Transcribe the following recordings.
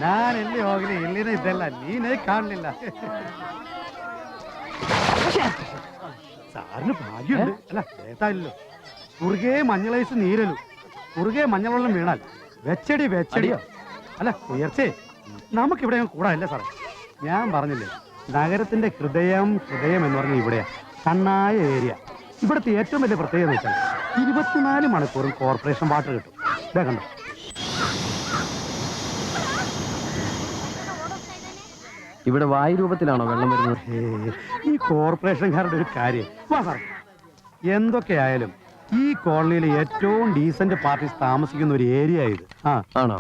ನಾನು ಎಲ್ಲಿ ಹೋಗ್ಲಿ, ಇಲ್ಲಿನೇ ಇದ್ದಲ್ಲ, ನೀನೇ ಕಾಣಲಿಲ್ಲ. സാറിന് ഭാഗ്യമുണ്ട്. അല്ല ഏതായില്ലോ, കുറുകെ മഞ്ഞളൈസ് നീരലു, കുറുകെ മഞ്ഞളെള്ളം വീണാൽ വെച്ചടി വെച്ചടിയോ. അല്ല ഉയർച്ചേ, നമുക്കിവിടെ കൂടാല്ല സാറേ. ഞാൻ പറഞ്ഞില്ലേ, നഗരത്തിന്റെ ഹൃദയം എന്ന് പറഞ്ഞാൽ ഇവിടെയാ, കണ്ണായ ഏരിയ. ഇവിടുത്തെ ഏറ്റവും വലിയ പ്രത്യേകത എന്ന് വെച്ചാൽ 24 മണിക്കൂറും കോർപ്പറേഷൻ വാട്ടർ കിട്ടും. ഇതാ കണ്ടോ. ഇവിടെ വായു രൂപത്തിലാണോ വെള്ളം വരുന്നത്? ഈ കോർപ്പറേഷൻകാരുടെ ഒരു കാര്യം. വാ സാർ, എന്തൊക്കെയായാലും ഈ കോളനിയിലെ ഏറ്റവും ഡീസന്റ് പാർട്ടീസ് താമസിക്കുന്ന ഒരു ഏരിയ ഇത്. ആണോ?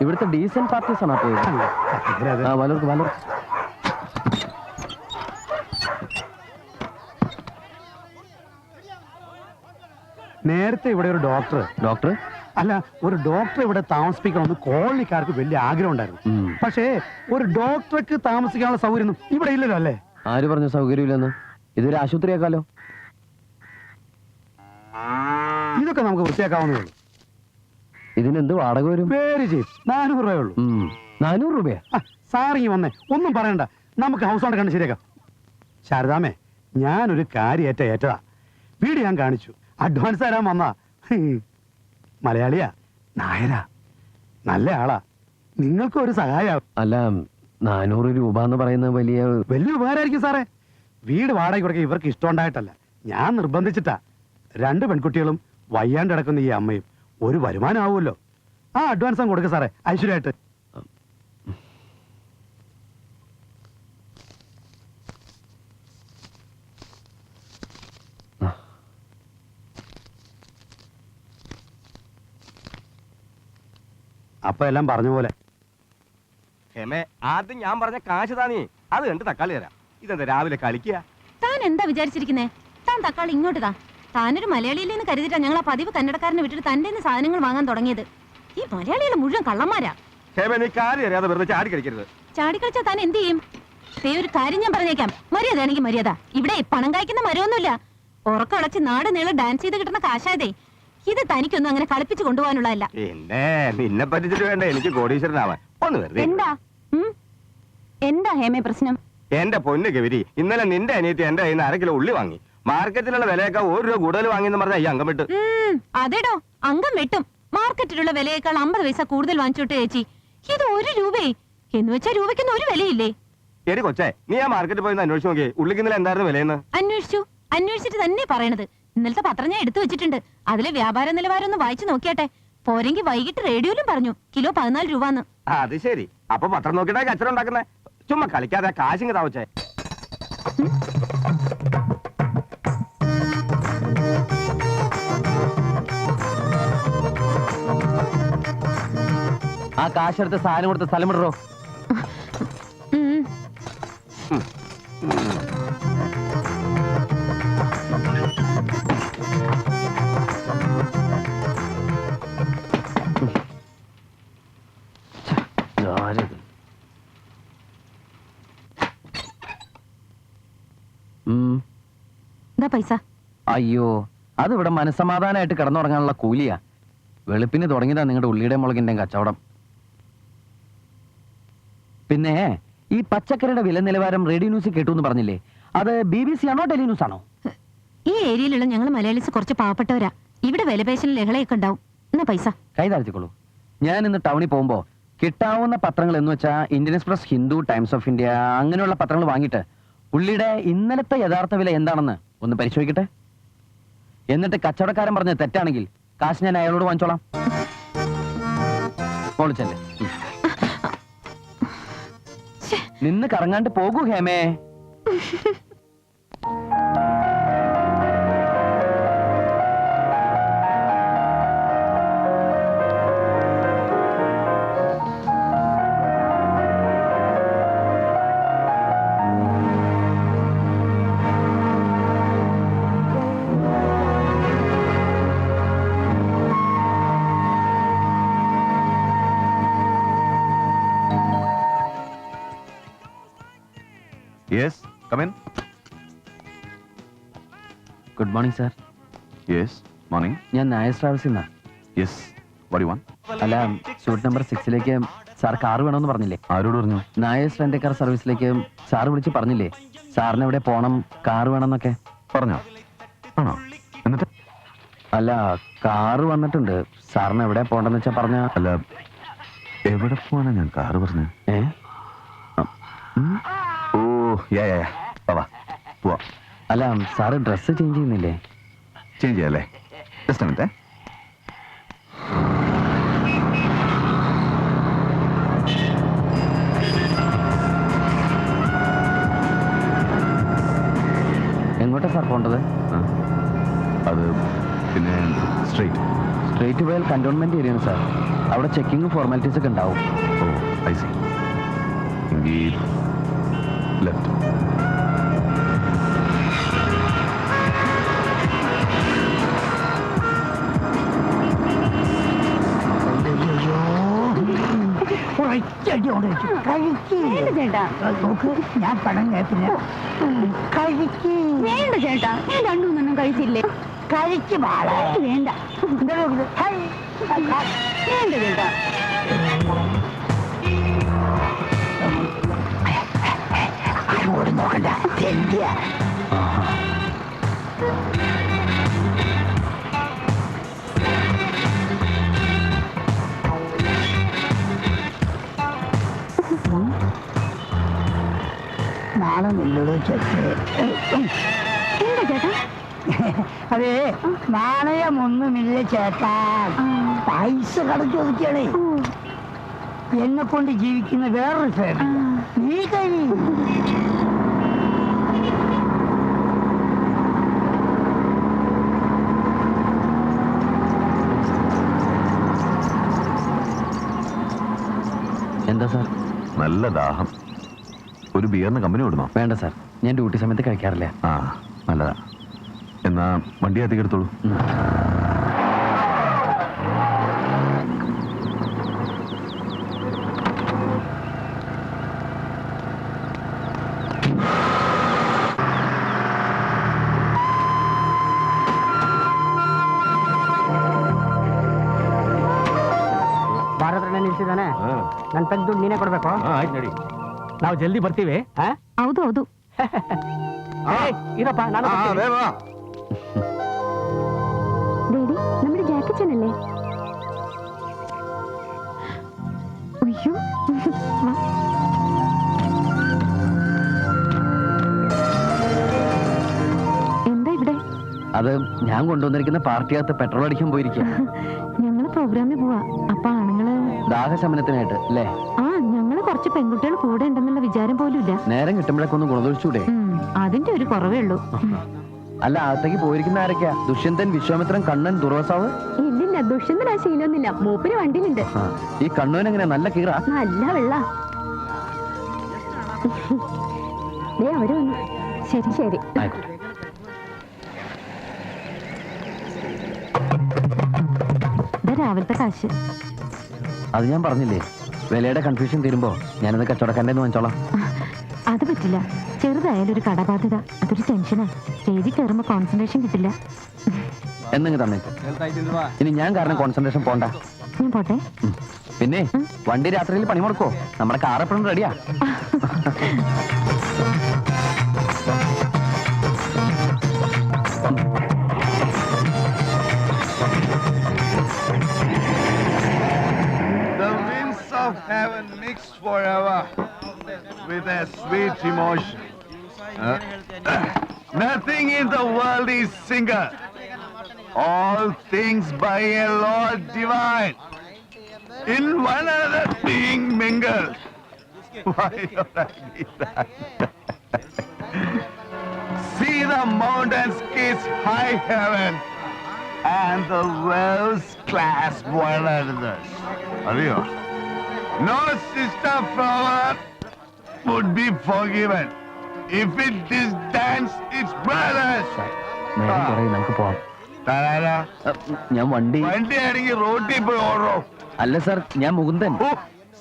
ഇവിടുത്തെ ഡീസന്റ് പാർട്ടീസ് ആണോ പോയത്? വലർക്ക്. നേരത്തെ ഇവിടെ ഒരു ഡോക്ടർ അല്ല, ഒരു ഡോക്ടർ ഇവിടെ താമസിപ്പിക്കണമെന്ന് കോളനിക്കാർക്ക് വലിയ ആഗ്രഹം ഉണ്ടായിരുന്നു. പക്ഷേ ഒരു ഡോക്ടർക്ക് താമസിക്കാനുള്ള സൗകര്യം ഇവിടെ ഇല്ലല്ലോ. അല്ലേ? ആര് പറഞ്ഞു സൗകര്യമില്ലെന്ന്? ഇതൊരു ആശുപത്രിയാക്കാലോ. ഇതൊക്കെ നമുക്ക് വൃത്തിയാക്കാവുന്നേ ഉള്ളൂ. ഇതിനെന്ത് വാടക വരും? പേര് ചെയ്യും 400 രൂപയേ ഉള്ളൂ. 400 രൂപയാ? സാറിങ്ങി വന്നേ, ഒന്നും പറയണ്ട, നമുക്ക് ഹൗസ് ഓണർ കണ്ട് ശരിയാക്കാം. ശാരദാമേ, ഞാനൊരു കാര്യം ഏറ്റതാ. വീട് ഞാൻ കാണിച്ചു, അഡ്വാൻസ് തരാൻ വന്നാ. മലയാളിയാ, നായരാ, നല്ല ആളാ, നിങ്ങൾക്ക് ഒരു സഹായം. അല്ല, 400 രൂപ എന്ന് പറയുന്നത് വലിയ ഉപകാരമായിരിക്കും സാറേ. വീട് വാടക കൊടുക്കാൻ ഇവർക്ക് ഇഷ്ടമുണ്ടായിട്ടല്ല, ഞാൻ നിർബന്ധിച്ചിട്ടാ. 2 പെൺകുട്ടികളും വയ്യാണ്ട് കിടക്കുന്ന ഈ അമ്മയും ഒരു വരുമാനം ആവുമല്ലോ. ആ അഡ്വാൻസ് കൊടുക്ക സാറേ, ഐശ്വര്യമായിട്ട്. അപ്പൊ എല്ലാം പറഞ്ഞ പോലെ. ആദ്യം ഞാൻ പറഞ്ഞ കാശ് താനേ, അത് കണ്ട് തക്കാളി തരാം. ഇതെന്താ രാവിലെ കളിക്കുക? താൻ എന്താ വിചാരിച്ചിരിക്കുന്നേ? താൻ തക്കാളി ഇങ്ങോട്ട് താ. താനൊരു മലയാളിയിലെന്ന് കരുതിട്ടാ ഞങ്ങൾ ആ പതിവ് കന്നടക്കാരനെ വിട്ടിട്ട് തന്റെ സാധനങ്ങൾ വാങ്ങാൻ തുടങ്ങിയത്. ഈ മലയാളികളെ മുഴുവൻ കള്ളന്മാരാ. നീ കാര്യം അറിയാതെ വെറുതെ ചാടി കളിക്കരുത്. ചാടിക്കളിച്ചാ താൻ എന്ത് ചെയ്യും? ഒരു കാര്യം ഞാൻ പറഞ്ഞേക്കാം, മര്യാദയാണെങ്കിൽ മര്യാദ. ഇവിടെ പണം കായ്ക്കുന്ന മരമൊന്നുമില്ല. ഉറക്കളച്ച് നാട് നീളെ ഡാൻസ് ചെയ്ത് കിട്ടുന്ന കാശായതേ. ഇത് തനിക്കൊന്നും അങ്ങനെ കളിപ്പിച്ച് കൊണ്ടുപോകാനുള്ളതല്ല. നിന്നെ പറ്റിച്ചിട്ട് വേണ്ട എനിക്ക് കോടീശ്വരനാവാൻ. ഒന്ന് വെറുതെ. എന്താ ഹേമേ പ്രശ്നം? എന്റെ പൊന്നു ഗൗരി, ഇന്നലെ നിന്റെ അനിയത്തി എന്റെ കയ്യിൽ നിന്ന് 1/2 കിലോ ഉള്ളി വാങ്ങി. മാർക്കറ്റിലുള്ള വിലയേക്കാൾ 1 രൂപ കൂടുതൽ വാങ്ങിയെന്ന് പറഞ്ഞാൽ ഈ അംഗം വിട്ടു. അതേടോ, അംഗം വെട്ടും. മാർക്കറ്റിലുള്ള വിലയേക്കാൾ 50 പൈസ കൂടുതൽ വാങ്ങിച്ചോട്ടെ ചേച്ചി. ഇത് 1 രൂപയെ എന്ന് വെച്ചാൽ രൂപയ്ക്കൊന്നും ഒരു വിലയില്ലേ? എടി കൊച്ചേ, നീ ആ മാർക്കറ്റിൽ പോയി അന്വേഷിച്ച് നോക്കിയേ, ഉള്ളിക്ക് ഇന്നലെ എന്തായിരുന്നു വിലയെന്ന്? അന്വേഷിച്ചിട്ട് തന്നെ പറയണത്. ഇന്നലത്തെ പത്രം ഞാൻ എടുത്തു വെച്ചിട്ടുണ്ട്. അതിലെ വ്യാപാര നിലവാരം ഒന്ന് വായിച്ചു നോക്കിയാട്ടെ. പോരെങ്കിൽ വൈകിട്ട് റേഡിയോയിലും പറഞ്ഞു കിലോ 14 രൂപന്ന്. അത് ശരി. അപ്പൊ പത്രം നോക്കിയിട്ടാ കച്ചറ ഉണ്ടാക്കുന്നേ. ചുമ്മാ കളിക്കാതെ കാശിങ് താവച്ചേ. ആ കാശെടുത്ത് സാധനം കൊടുത്ത് സ്ഥലം വിടറോ. പൈസ. അയ്യോ, അത് ഇവിടെ മനസ്സമാധാനമായിട്ട് കിടന്നുറങ്ങാനുള്ള കൂലിയാ. വെളുപ്പിന് തുടങ്ങിയതാ നിങ്ങളുടെ ഉള്ളിയുടെ മുളകിന്റെ കച്ചവടം. പിന്നെ ഈ പച്ചക്കറിയുടെ വില നിലവാരം റേഡിയോ ന്യൂസിൽ കേട്ടു എന്ന് പറഞ്ഞില്ലേ, അത് BBC ആണോ ടെലി ന്യൂസ് ആണോ? ഈ ഏരിയയിലുള്ള ഞങ്ങൾ മലയാളീസ് കുറച്ച് പാവപ്പെട്ടവരാ. ഇവിടെ വിലപേശലിൽ ലഹളയൊക്കെ ഉണ്ടാവും. എന്നാ പൈസ കൈ താഴ്ത്തിക്കോളൂ. ഞാൻ ഇന്ന് ടൗണിൽ പോകുമ്പോ കിട്ടാവുന്ന പത്രങ്ങൾ എന്ന് വെച്ചാൽ Indian express, Hindu, times of India, അങ്ങനെയുള്ള പത്രങ്ങൾ വാങ്ങിയിട്ട് ഉള്ളിയുടെ ഇന്നലത്തെ യഥാർത്ഥ വില എന്താണെന്ന് ഒന്ന് പരിശോധിക്കട്ടെ. എന്നിട്ട് കച്ചവടക്കാരൻ പറഞ്ഞത് തെറ്റാണെങ്കിൽ കാശ് ഞാൻ അയാളോട് വാങ്ങിച്ചോളാം. പൊളിച്ചല്ലേ, നിന്ന് കറങ്ങാണ്ട് പോകൂ ഹേമേ. Yes, come in. Good good morning sir. Yes morning. ഞാൻ നായർ ട്രാവൽസിൽ നിന്നാ. Yes what you want? അല്ല, സൂട്ട് നമ്പർ 6 സാർ കാർ വേണമെന്ന് പറഞ്ഞില്ലേ? ആരോട് പറഞ്ഞു? നായർ റെന്റ് കാർ സർവീസിലേക്ക് സാർ വിളിച്ച് പറഞ്ഞില്ലേ സാറിന് എവിടെ പോണം, കാർ വേണമെന്നൊക്കെ? പറഞ്ഞോ? ആണോ? എന്നിട്ട്? അല്ല, കാറ് വന്നിട്ടുണ്ട്. സാറിന് എവിടെ പോണ്ടെന്ന് വെച്ചാ പറഞ്ഞ. അല്ല, എവിടെ പോവാനാ ഞാൻ കാറ് പറഞ്ഞു? ഓ യാ വാ പോവാ. അല്ല, സാറ് ഡ്രസ്സ് ചേഞ്ച് ചെയ്യുന്നില്ലേ? ചേഞ്ച് ചെയ്യാല്ലേ? Just minute. എങ്ങോട്ടാ സാർ പോണ്ടത്? അത് പിന്നെ സ്ട്രേറ്റ് പോയാൽ കന്റോൺമെന്റ് ഏരിയയാണ് സാർ. അവിടെ ചെക്കിങ്ങും ഫോർമാലിറ്റീസ് ഒക്കെ ഉണ്ടാവും. ഓ ഐ സി. എങ്കിൽ ലെഫ്റ്റ്. ഞാൻ പണം കേട്ടില്ല. വേണ്ട ചേട്ടാ, ഞാൻ രണ്ടുമൂന്നെണ്ണം കഴിച്ചില്ലേ? കഴിച്ചു പാടാ. വേണ്ട വേണ്ട ചേട്ടാ. അങ്ങോട്ട് നോക്കണ്ട. നാളെ നിന്നോട് എന്താ ചേട്ടാ? അതെ, നാണയമൊന്നുമില്ല ചേട്ടാ. പൈസ കടച്ചു ഒതുക്കിയാണേ. എന്നെ കൊണ്ട് ജീവിക്കുന്ന വേറൊരു ഫാമിലി. നീ കഴിയും. എന്താ സാർ? നല്ല ദാഹം. ഒരു ബിയറിന് കമ്പനി വിടണോ? വേണ്ട സാർ, ഞാൻ ഡ്യൂട്ടി സമയത്ത് കഴിക്കാറില്ല. ആ നല്ലതാ. എന്നാ വണ്ടി അധികം എടുത്തോളൂ. ಭಾರತ ನಿಲ್ಸಿದಾನೆ. ನನ್ ತೆಗ್ದು ನೀನೇ ಕೊಡ್ಬೇಕು. ನಾವು ಜಲ್ದಿ ಬರ್ತೀವಿ. ಹೌದು ಹೌದು. ಇರಪ್ಪ, ನಾನು ഡേഡി, നമ്മുടെ ജാക്കച്ചനല്ലേ? അയ്യോ, എന്താ ഇവിടെ? അത് ഞാൻ കൊണ്ടുവന്നിരിക്കുന്ന പാർട്ടിയകത്ത് പെട്രോൾ അടിക്കാൻ പോയിരിക്കുക. ഞങ്ങള് പ്രോഗ്രാമിന് പോവാ. അപ്പൊ ആണുങ്ങള് ദാഹശമനത്തിനായിട്ട് അല്ലേ? ആ, ഞങ്ങള് കുറച്ച് പെൺകുട്ടികൾ കൂടെ ഉണ്ടെന്നുള്ള വിചാരം പോലും ഇല്ല. നേരം കിട്ടുമ്പോഴൊക്കെ ഒന്ന് ഗുണദോഷിച്ചൂടെ? അതിന്റെ ഒരു കുറവേ ഉള്ളൂ. അല്ല, അകത്തേക്ക് പോയിരിക്കുന്ന ആരൊക്കെയാ? ദുഷ്യന്തൻ, വിശ്വാമിത്രൻ, കണ്ണൻ, ദുർവാസാവ്? ഇല്ലില്ല, ദുഷ്യന്തൻ ആ ശീലമൊന്നുമില്ല. മൂപ്പര് വണ്ടിയിലുണ്ട്. ഈ കണ്ണുവിന് എങ്ങനെയാ? നല്ല കീറ? നല്ല വെള്ള. അവര് വന്നു. ശരി ശരി. രാവിലത്തെ കാശ്. അത് ഞാൻ പറഞ്ഞില്ലേ, വിലയുടെ കൺഫ്യൂഷൻ തീരുമ്പോ ഞാനത് കച്ചവടക്കാരൻ്റെ വാങ്ങിച്ചോളാം. അത് പറ്റില്ല. ചെറുതായാലും ഒരു കടബാധ്യത, അതൊരു ടെൻഷനാ. സ്റ്റേജിൽ കയറുമ്പോ കോൺസെൻട്രേഷൻ കിട്ടില്ല. എന്നെങ്കിൽ തന്നേക്ക്. ഇനി ഞാൻ കാരണം കോൺസെൻട്രേഷൻ പോണ്ട. ഞാൻ പോട്ടെ. പിന്നെ വണ്ടി രാത്രിയിൽ പണി മുടക്കോ? നമ്മുടെ കാർ എപ്പോഴും റെഡിയാ. The winds of heaven mix forever with a sweet emotion. Nothing in the world is single. All things by a Lord divine. In one another being mingled. Why don't I be that? See the mountains kiss high heaven and the waves clasp one another. Ariyo? No sister flower would be forgiven if it disdains its brothers. നേരം കുറേ, നമുക്ക് പോവാം. Tarara. ഞാൻ വണ്ടി വണ്ടിയാണെങ്കിൽ റോട്ടിൽ പോയി ഓടോ. അല്ല സാർ, ഞാൻ മുകുന്ദൻ. ഓ,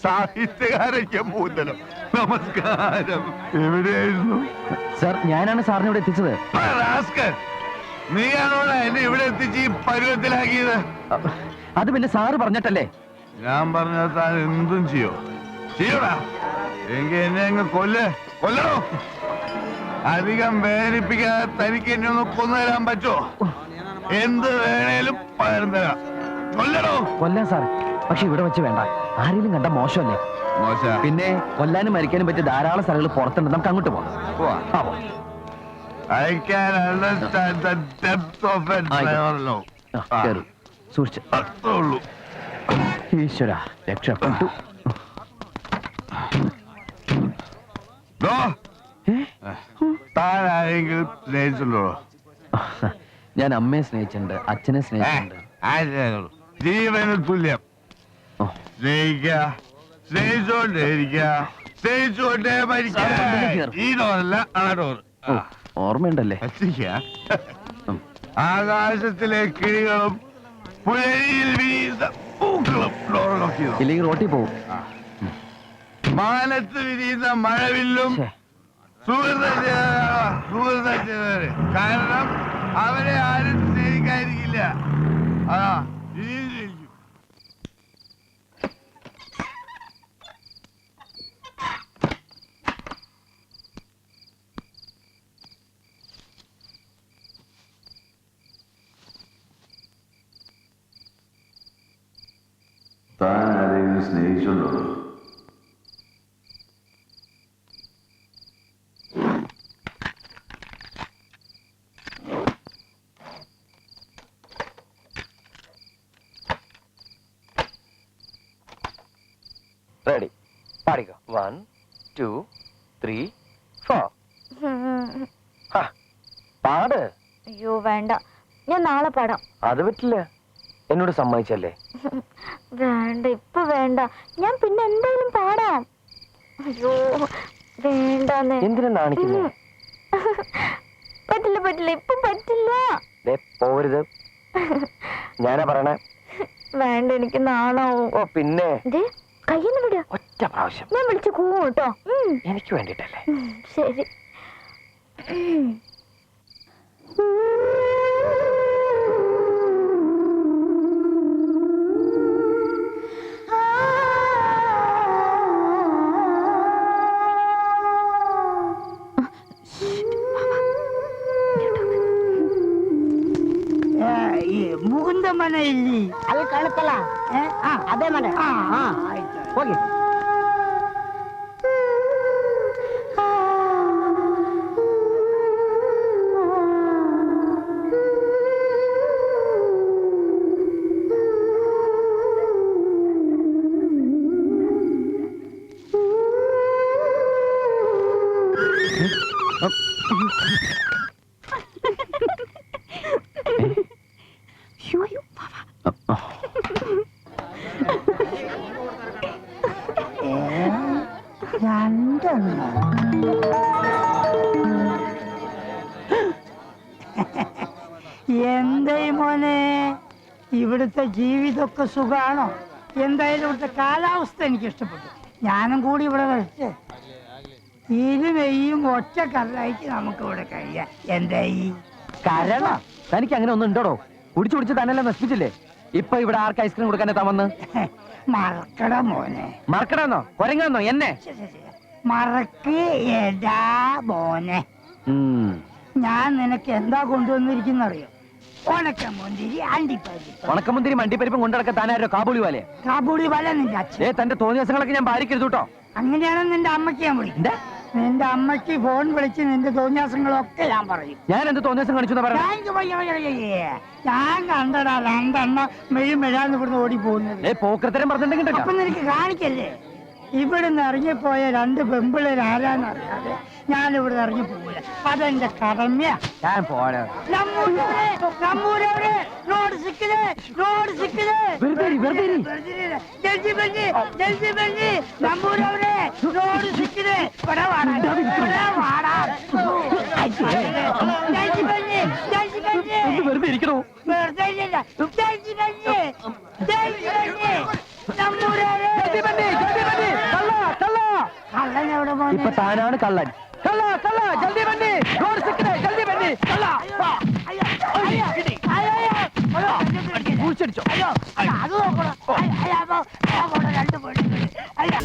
സാഹിത്യകാരയ്ക്ക് മൂതലം. നമസ്കാരം. എവിടെയായിരുന്നു? സാർ, ഞാനാണ് സാറിനെ ഇവിടെ എത്തിച്ചത്. റാസ്കൽ. നീയാണോടാ എന്നെ ഇവിടെ എത്തിച്ച് ഈ പരുവത്തിലാക്കിയത്? അത് പിന്നെ സാറ് പറഞ്ഞിട്ടല്ലേ. ഞാൻ പറഞ്ഞാൽ താൻ എന്തും ചെയ്യോടാ? എങ്കിൽ എന്നെ അങ്ങ് കൊല്ലണോ? അധികം വേദനിപ്പിക്കാതെ തനിക്ക് എന്നെ ഒന്ന് കൊന്നുതരാൻ പറ്റുമോ? എന്ത് വേണേലും പകരം തരാം. കൊല്ലണോ? കൊല്ലാൻ സാർ, പക്ഷെ ഇവിടെ വെച്ച് വേണ്ട. ആരെങ്കിലും കണ്ട മോശമല്ലേ? പിന്നെ കൊല്ലാനും മരിക്കാനും പറ്റിയ ധാരാളം സ്ഥലങ്ങൾ പുറത്തുണ്ട്. നമുക്ക് അങ്ങോട്ട് പോവാം. I can understand the depth of it, Lord. സൂക്ഷിച്ച്. അത്രയുള്ളൂ. ഈശ്വര രക്ഷപ്പെട്ടു. താൻ ആരെങ്കിലും സ്നേഹിച്ചുള്ളൂ? ഞാൻ അമ്മയെ സ്നേഹിച്ചിട്ടുണ്ട്, അച്ഛനെ സ്നേഹിച്ചിട്ടുണ്ട്. ജീവന് തുല്യം സ്നേഹിച്ചോണ്ടേ മരിക്കാം. ഈ ഡോറല്ല ആ ഡോർ. ഓർമ്മയുണ്ടല്ലേ? ആകാശത്തിലെ കിളികളും പുഴയിൽ വീഴുന്ന പൂക്കളും ഇല്ലെങ്കിൽ റോട്ടിൽ പോവും. മാനത്ത് വിരിയുന്ന മഴവില്ലും സുഹൃത്തുക്കളെ. കാരണം അവരെ ആരും സ്നേഹിക്കാതിരിക്കില്ല. അതാ ഇനിയും. താൻ ആരെങ്കിലും സ്നേഹിച്ചുണ്ടോ? റെഡി, പാടിക്കോ. 1 2 3 4. പാട്. അയ്യോ വേണ്ട, ഞാൻ നാളെ പാടാം. അത് പറ്റില്ല, എന്നോട് സമ്മതിച്ചല്ലേ? വേണ്ട, ഇപ്പൊ വേണ്ട, ഞാൻ പിന്നെ എന്തായാലും പാടാം. അയ്യോ വേണ്ടെന്ന്. എന്തിനാ നാണിക്കുന്നു? പറ്റില്ല, ഇപ്പൊ പറ്റില്ല. പോരുത്, ഞാനാ പറയണേ. വേണ്ട, എനിക്ക് നാണാവും. ഓ പിന്നെ കയ്യെന്ന് വിടുക. ഒറ്റ പ്രാവശ്യം ഞാൻ വിളിച്ചു കൂവും കേട്ടോ. എനിക്ക് വേണ്ടിട്ടല്ലേ? ശരി. ಮುಗುಂದ ಮನೆ ಇಲ್ಲಿ ಅಲ್ಲಿ ಕಾಣುತ್ತಲ್ಲ, ಅದೇ ಮನೆ. ಹೋಗಿ. എന്തായി മോനെ, ഇവിടുത്തെ ജീവിതമൊക്കെ സുഖാണോ? എന്തായാലും ഇവിടുത്തെ കാലാവസ്ഥ എനിക്ക് ഇഷ്ടപ്പെട്ടു. ഞാനും കൂടി ഇവിടെ വരട്ടെ. ഇരുവയും ഒറ്റ കരലായിട്ട് നമുക്ക് ഇവിടെ കഴിയാം. എന്തായി കരള? തനിക്ക് അങ്ങനെ ഒന്നും ഉണ്ടോടോ? കുടിച്ചു തന്നെല്ലാം നശിപ്പിച്ചില്ലേ? ഇപ്പൊ ഇവിടെ ആർക്ക് ഐസ്ക്രീം കൊടുക്കാൻ എത്താമെന്ന്? മറക്കട മോനെ. മറക്കണമെന്നോ കൊരങ്ങാന്നോ എന്നെ? മറക്ക് എടാ മോനെ. ഞാൻ നിനക്ക് എന്താ കൊണ്ടുവന്നിരിക്കുന്നറിയോ? ഉണക്കമുന്തിരി, അണ്ടിപ്പരിപ്പ്. ഉണക്കമുന്തിരി മണ്ടിപ്പരിപ്പും കൊണ്ടിടക്കാൻ താനാരോ കാബൂളി വാലേ? കാബൂളി വാല നിന്റെ അച്ഛൻ. തന്റെ തോന്നിയ ദിവസങ്ങളൊക്കെ ഞാൻ ഭാര്യക്കരുത് കേട്ടോ. അങ്ങനെയാണെന്ന് നിന്റെ അമ്മയ്ക്ക് ഞാൻ വിളിക്കും. നിന്റെ അമ്മയ്ക്ക് ഫോൺ വിളിച്ച് നിന്റെ തോന്നിയാസങ്ങളൊക്കെ ഞാൻ പറയും. ഞാൻ എന്ത് തോന്നിയാസം കാണിച്ചു? ഞാൻ കണ്ടടാ രണ്ടെണ്ണ മെഴുമെഴാന്ന് ഇവിടുന്ന് ഓടി പോകുന്നത്. പോക്കരത്തരം പറഞ്ഞിട്ടുണ്ടെങ്കിൽ അപ്പൊ നിനക്ക് കാണിക്കല്ലേ? ഇവിടുന്ന് ഇറങ്ങിപ്പോയ രണ്ട് പെമ്പിള്ളേർ ആരാന്നറിയാതെ ഞാൻ ഇവിടുന്ന് ഇറങ്ങി പോകില്ല. അതെന്റെ കടമയാ. ഞാൻ പോരാ. വെറുതെ ഇരിക്കണോ? ഇപ്പൊ താനാണ് കള്ളൻ. കള്ള കള്ള ജൽദി ബന്നി, റോഡ് സിക്കിനെ ജൽദി ബന്നി. കള്ള അയ്യോ, അയ്യോ, അയ്യോ, അയ്യോ, അത് നോക്കണം. അയ്യോ, അയ്യോ, അപ്പൊ, 2 പെണ്ണുങ്ങൾ. അയ്യോ